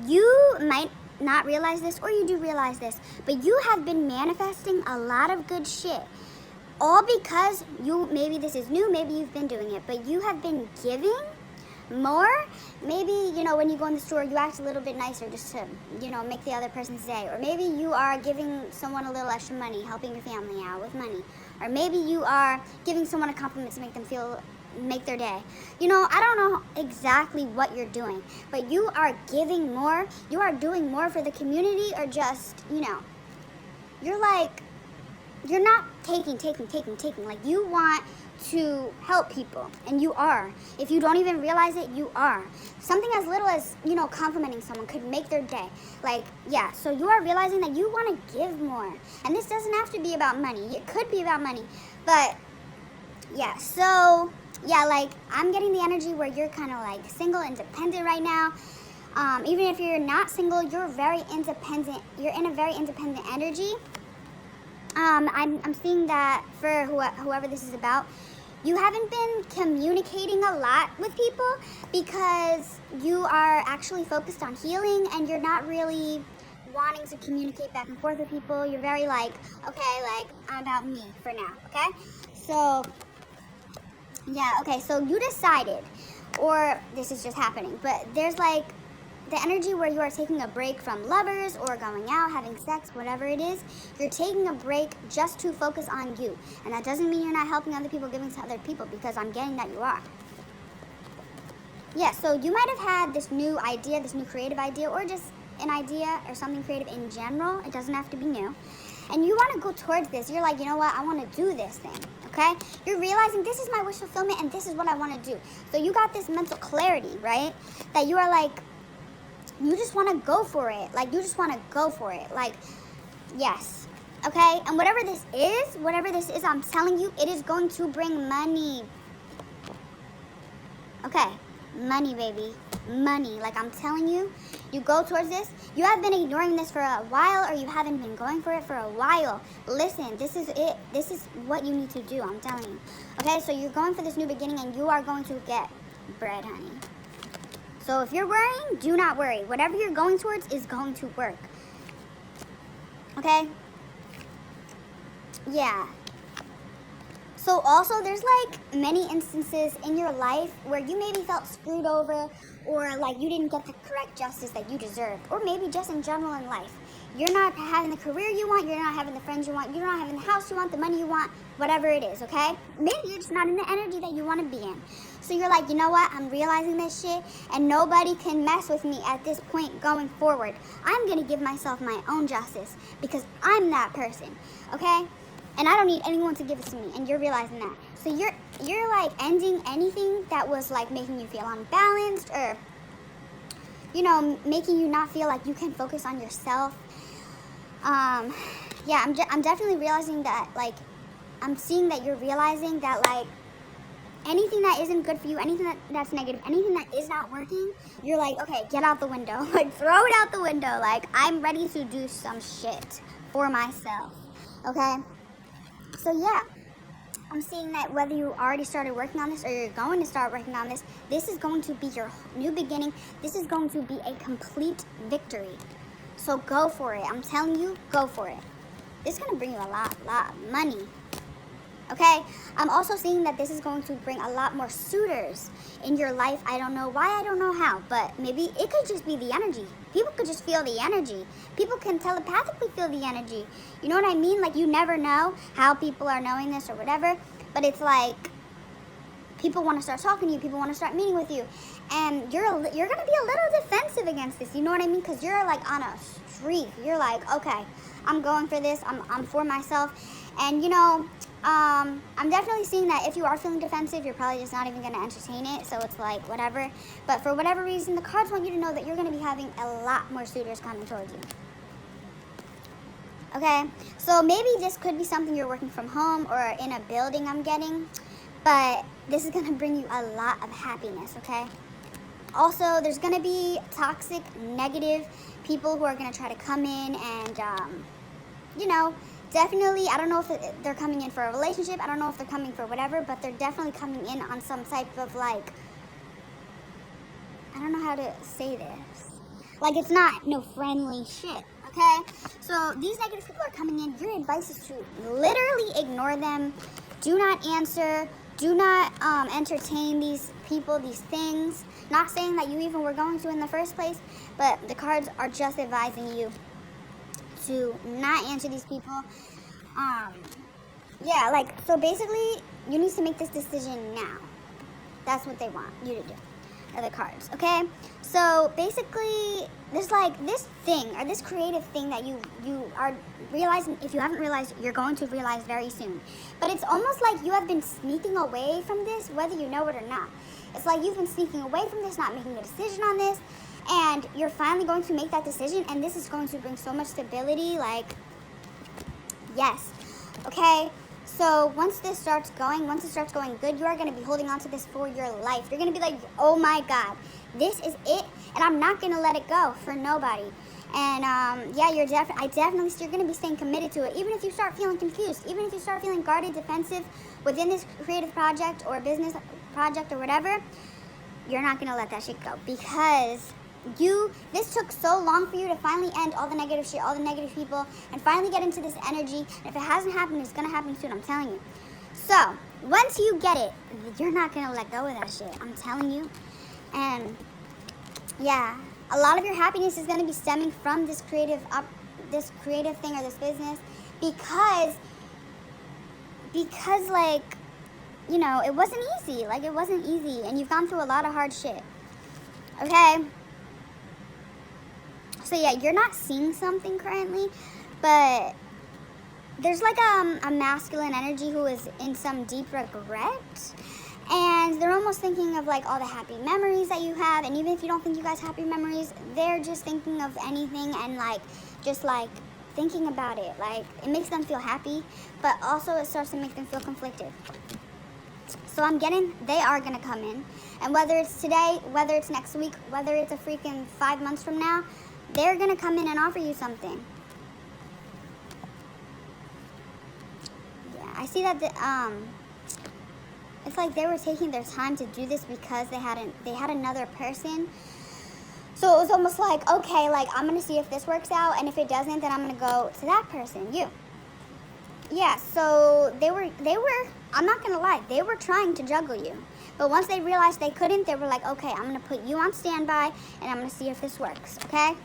you might not realize this, or you do realize this, but you have been manifesting a lot of good shit. All because maybe this is new, maybe you've been doing it, but you have been giving more. Maybe, when you go in the store, you act a little bit nicer just to, make the other person's day. Or maybe you are giving someone a little extra money, helping your family out with money. Or maybe you are giving someone a compliment to make their day. I don't know exactly what you're doing, but you are giving more. You are doing more for the community, or just, you're not taking. Like, you want to help people, and you are. If you don't even realize it, you are. Something as little as, complimenting someone could make their day. Like, yeah, so you are realizing that you want to give more. And this doesn't have to be about money. It could be about money. But, yeah, so, yeah, like, I'm getting the energy where you're kind of, like, single, independent right now. Even if you're not single, you're very independent. You're in a very independent energy. I'm seeing that for whoever this is about, you haven't been communicating a lot with people because you are actually focused on healing, and you're not really wanting to communicate back and forth with people. You're very like, okay, like, I'm about me for now, okay? So, yeah, okay, so you decided, or this is just happening, but there's like the energy where you are taking a break from lovers or going out, having sex, whatever it is. You're taking a break just to focus on you. And that doesn't mean you're not helping other people, giving to other people, because I'm getting that you are. Yeah, so you might have had this new idea, this new creative idea, or just an idea or something creative in general. It doesn't have to be new. And you want to go towards this. You're like, you know what? I want to do this thing, okay? You're realizing this is my wish fulfillment, and this is what I want to do. So you got this mental clarity, right? That you are like, you just want to go for it. Like, you just want to go for it. Like, yes. Okay? And whatever this is, I'm telling you, it is going to bring money. Okay? Money, baby. Money. Like, I'm telling you, you go towards this. You have been ignoring this for a while, or you haven't been going for it for a while. Listen, this is it. This is what you need to do. I'm telling you. Okay? So you're going for this new beginning, and you are going to get bread, honey. So if you're worrying, do not worry. Whatever you're going towards is going to work. Okay? Yeah. So also, there's like many instances in your life where you maybe felt screwed over, or like you didn't get the correct justice that you deserved, or maybe just in general in life. You're not having the career you want, you're not having the friends you want, you're not having the house you want, the money you want, whatever it is, okay? Maybe you're just not in the energy that you want to be in. So you're like, you know what, I'm realizing this shit, and nobody can mess with me at this point going forward. I'm going to give myself my own justice, because I'm that person, okay? And I don't need anyone to give it to me, and you're realizing that. So you're like ending anything that was like making you feel unbalanced, or, making you not feel like you can focus on yourself. Yeah, I'm definitely realizing that, like, I'm seeing that you're realizing that, like, anything that isn't good for you, anything that's negative, anything that is not working, you're like, okay, get out the window. Like, throw it out the window. Like, I'm ready to do some shit for myself, okay? So, yeah, I'm seeing that whether you already started working on this or you're going to start working on this, this is going to be your new beginning. This is going to be a complete victory. So go for it. I'm telling you, go for it. This is going to bring you a lot of money. Okay? I'm also seeing that this is going to bring a lot more suitors in your life. I don't know why, I don't know how, but maybe it could just be the energy. People could just feel the energy. People can telepathically feel the energy. You know what I mean? Like, you never know how people are knowing this or whatever, but it's like people want to start talking to you. People want to start meeting with you. And you're going to be a little defensive against this. You know what I mean? Because you're like on a streak. You're like, okay, I'm going for this. I'm for myself. And, I'm definitely seeing that if you are feeling defensive, you're probably just not even going to entertain it. So it's like, whatever. But for whatever reason, the cards want you to know that you're going to be having a lot more suitors coming towards you. Okay? So maybe this could be something you're working from home or in a building, I'm getting. But this is going to bring you a lot of happiness, okay? Also, there's going to be toxic, negative people who are going to try to come in and, definitely, I don't know if they're coming in for a relationship. I don't know if they're coming for whatever, but they're definitely coming in on some type of, like, I don't know how to say this. Like, it's not no friendly shit, okay? So these negative people are coming in. Your advice is to literally ignore them. Do not answer. Do not entertain these people, these things. Not saying that you even were going to in the first place, but the cards are just advising you to not answer these people. Yeah, like, so basically, you need to make this decision now. That's what they want you to do. The cards, okay? So basically, there's like this thing or this creative thing that you are realizing. If you haven't realized, you're going to realize very soon. But it's almost like you have been sneaking away from this, whether you know it or not. It's like you've been sneaking away from this, not making a decision on this, and you're finally going to make that decision, and this is going to bring so much stability. Like, yes, okay? So once it starts going good, you are going to be holding on to this for your life. You're going to be like, oh my God, this is it, and I'm not going to let it go for nobody. And yeah, you're going to be staying committed to it. Even if you start feeling confused, even if you start feeling guarded, defensive within this creative project or business project or whatever, you're not going to let that shit go, because this took so long for you to finally end all the negative shit, all the negative people, and finally get into this energy. And if it hasn't happened, it's going to happen soon, I'm telling you. So, once you get it, you're not going to let go of that shit, I'm telling you. And, yeah, a lot of your happiness is going to be stemming from this creative thing or this business, because, like, you know, it wasn't easy. Like, it wasn't easy, and you've gone through a lot of hard shit, okay? So yeah, you're not seeing something currently, but there's like a masculine energy who is in some deep regret, and they're almost thinking of like all the happy memories that you have, and even if you don't think you guys have happy memories, they're just thinking of anything and like just like thinking about it. Like, it makes them feel happy, but also it starts to make them feel conflicted. So I'm getting, they are gonna come in, and whether it's today, whether it's next week, whether it's a freaking 5 months from now, they're going to come in and offer you something. Yeah, I see that it's like they were taking their time to do this because they had another person. So it was almost like, okay, like, I'm going to see if this works out, and if it doesn't, then I'm going to go to that person, you. Yeah, so they were, I'm not going to lie, they were trying to juggle you. But once they realized they couldn't, they were like, okay, I'm going to put you on standby, and I'm going to see if this works, okay?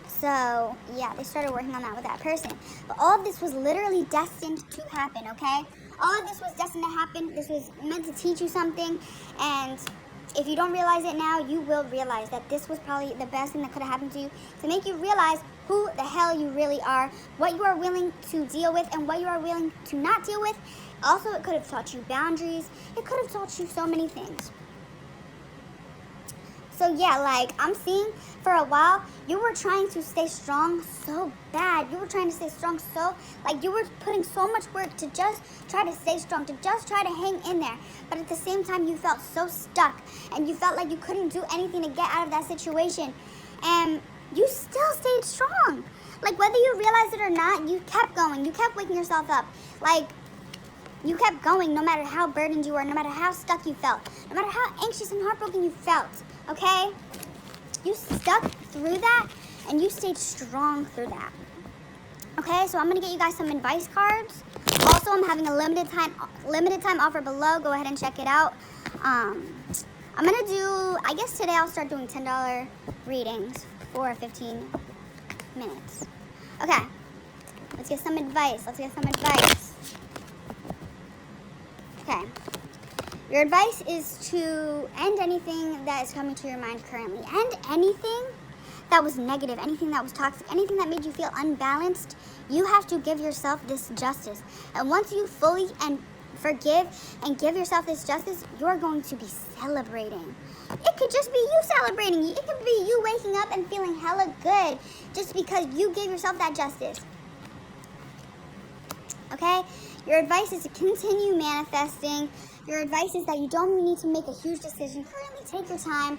So, yeah, they started working on that with that person. But all of this was literally destined to happen, okay? All of this was destined to happen. This was meant to teach you something. And if you don't realize it now, you will realize that this was probably the best thing that could have happened to you, to make you realize who the hell you really are, what you are willing to deal with, and what you are willing to not deal with. Also, it could have taught you boundaries. It could have taught you so many things. So yeah, like, I'm seeing for a while, you were trying to stay strong so bad. You were trying to stay strong so, like, you were putting so much work to just try to stay strong, to just try to hang in there. But at the same time, you felt so stuck, and you felt like you couldn't do anything to get out of that situation. And you still stayed strong. Like, whether you realized it or not, you kept going. You kept waking yourself up. Like, you kept going no matter how burdened you were, no matter how stuck you felt, no matter how anxious and heartbroken you felt, okay? You stuck through that, and you stayed strong through that. Okay, so I'm going to get you guys some advice cards. Also, I'm having a limited time offer below. Go ahead and check it out. I'm going to do, I guess today I'll start doing $10 readings for 15 minutes. Okay, let's get some advice. Okay. Your advice is to end anything that is coming to your mind currently. End anything that was negative, anything that was toxic, anything that made you feel unbalanced. You have to give yourself this justice. And once you fully and forgive and give yourself this justice, you're going to be celebrating. It could just be you celebrating. It could be you waking up and feeling hella good just because you gave yourself that justice. Okay? Your advice is to continue manifesting. Your advice is that you don't need to make a huge decision. Currently, take your time.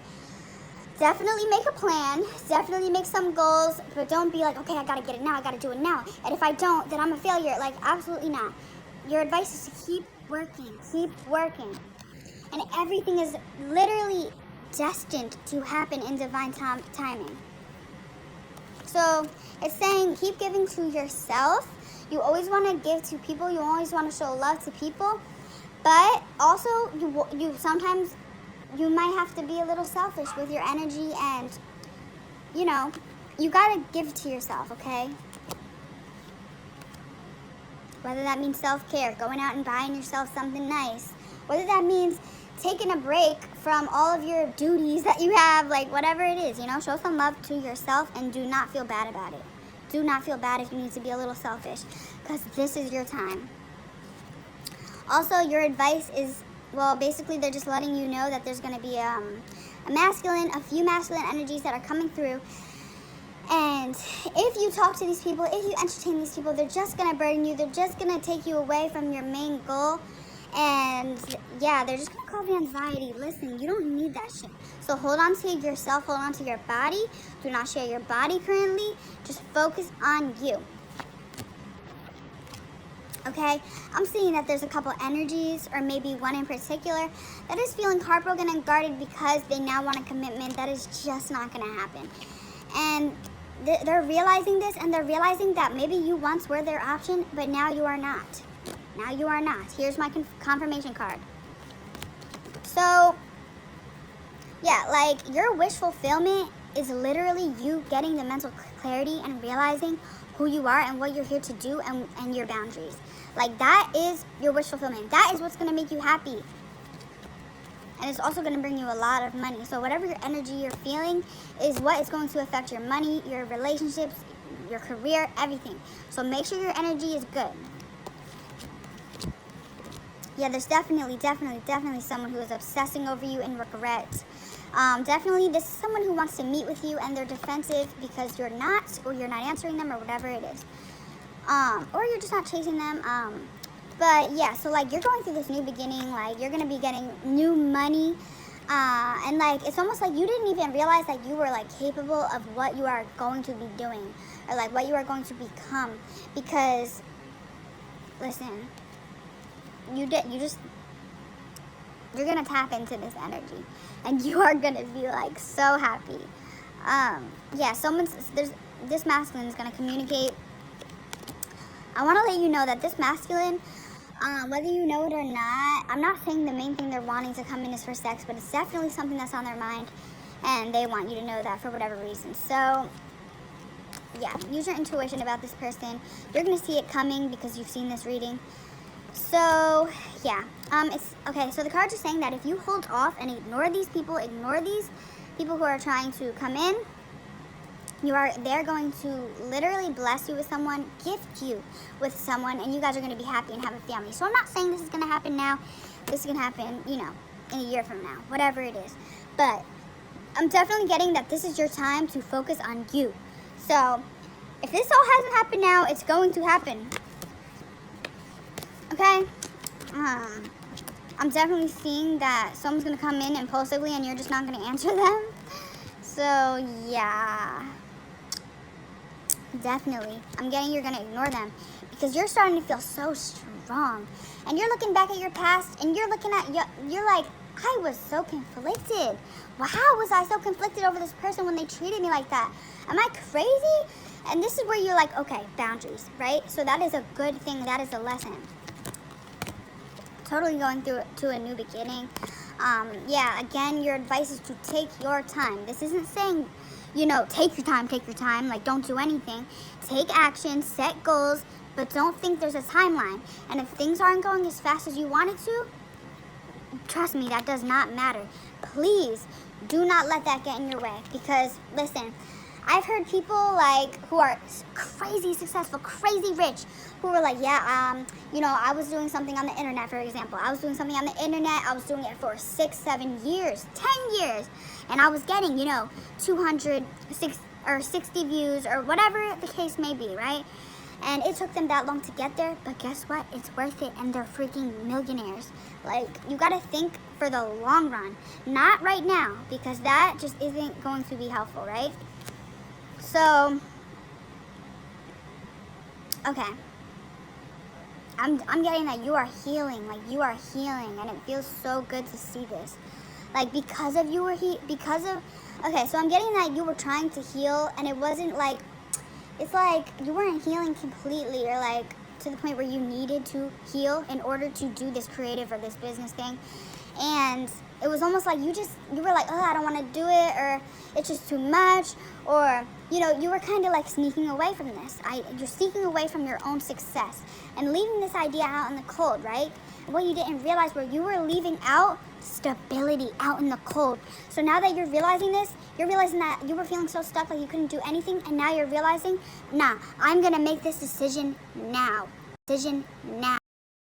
Definitely make a plan. Definitely make some goals. But don't be like, okay, I gotta get it now. I gotta do it now. And if I don't, then I'm a failure. Like, absolutely not. Your advice is to keep working. Keep working. And everything is literally destined to happen in divine timing. So it's saying keep giving to yourself. You always want to give to people. You always want to show love to people. But also, you sometimes you might have to be a little selfish with your energy, and you know, you gotta give to yourself, okay? Whether that means self-care, going out and buying yourself something nice, whether that means taking a break from all of your duties that you have, like whatever it is, you know, show some love to yourself and do not feel bad about it. Do not feel bad if you need to be a little selfish, because this is your time. Also, your advice is, well, basically they're just letting you know that there's going to be a few masculine energies that are coming through. And if you talk to these people, if you entertain these people, they're just going to burden you. They're just going to take you away from your main goal. And yeah, they're just going to cause you anxiety. Listen, you don't need that shit. So hold on to yourself. Hold on to your body. Do not share your body currently. Just focus on you. Okay, I'm seeing that there's a couple energies, or maybe one in particular, that is feeling heartbroken and guarded because they now want a commitment that is just not going to happen. And they're realizing this, and they're realizing that maybe you once were their option, but now you are not. Now you are not. Here's my confirmation card. So, yeah, like your wish fulfillment is literally you getting the mental clarity and realizing who you are and what you're here to do, and your boundaries. Like, that is your wish fulfillment. That is what's going to make you happy. And it's also going to bring you a lot of money. So whatever your energy you're feeling is what is going to affect your money, your relationships, your career, everything. So make sure your energy is good. Yeah, there's definitely someone who is obsessing over you and regret. Definitely, this is someone who wants to meet with you, and they're defensive because you're not, or you're not answering them, or whatever it is. Or you're just not chasing them. But yeah, so like you're going through this new beginning, like you're going to be getting new money. And like, it's almost like you didn't even realize that you were like capable of what you are going to be doing, or like what you are going to become. Because, listen, you're going to tap into this energy, and you are going to be like so happy. Yeah, this masculine is going to communicate. I want to let you know that this masculine, whether you know it or not, I'm not saying the main thing they're wanting to come in is for sex, but it's definitely something that's on their mind, and they want you to know that for whatever reason. So, yeah, use your intuition about this person. You're going to see it coming because you've seen this reading. So, yeah, it's okay. So the cards are saying that if you hold off and ignore these people who are trying to come in, they're going to literally bless you with someone, gift you with someone, and you guys are going to be happy and have a family. So I'm not saying this is going to happen now. This is going to happen, you know, in a year from now, whatever it is. But I'm definitely getting that this is your time to focus on you. So if this all hasn't happened now, it's going to happen. Okay? I'm definitely seeing that someone's going to come in impulsively and you're just not going to answer them. So, yeah. Definitely. I'm getting you're going to ignore them because you're starting to feel so strong. And you're looking back at your past and you're looking at, you're like, I was so conflicted. How was I so conflicted over this person when they treated me like that? Am I crazy? And this is where you're like, okay, boundaries, right? So that is a good thing. That is a lesson. Totally going through to a new beginning. Yeah, again, your advice is to take your time. This isn't saying, you know, take your time, like don't do anything. Take action, set goals, but don't think there's a timeline. And if things aren't going as fast as you want it to, trust me, that does not matter. Please do not let that get in your way, because listen, I've heard people like who are crazy successful, crazy rich, who were like, yeah, you know, I was doing something on the internet, for example. I was doing something on the internet. I was doing it for 6, 7 years, 10 years. And I was getting, you know, 260 views or whatever the case may be, right? And it took them that long to get there. But guess what? It's worth it. And they're freaking millionaires. Like, you got to think for the long run. Not right now, because that just isn't going to be helpful, right? So, okay. I'm getting that you are healing, like you are healing, and it feels so good to see this. like because of you were okay, so I'm getting that you were trying to heal, and it wasn't like, it's like you weren't healing completely, or like to the point where you needed to heal in order to do this creative or this business thing. And it was almost like you were like, oh, I don't want to do it, or it's just too much, or, you know, you were kind of like sneaking away from this. You're sneaking away from your own success and leaving this idea out in the cold, right? And what you didn't realize were you were leaving out stability out in the cold. So now that you're realizing this, you're realizing that you were feeling so stuck, like you couldn't do anything, and now you're realizing, nah, I'm gonna make this decision now. Decision now.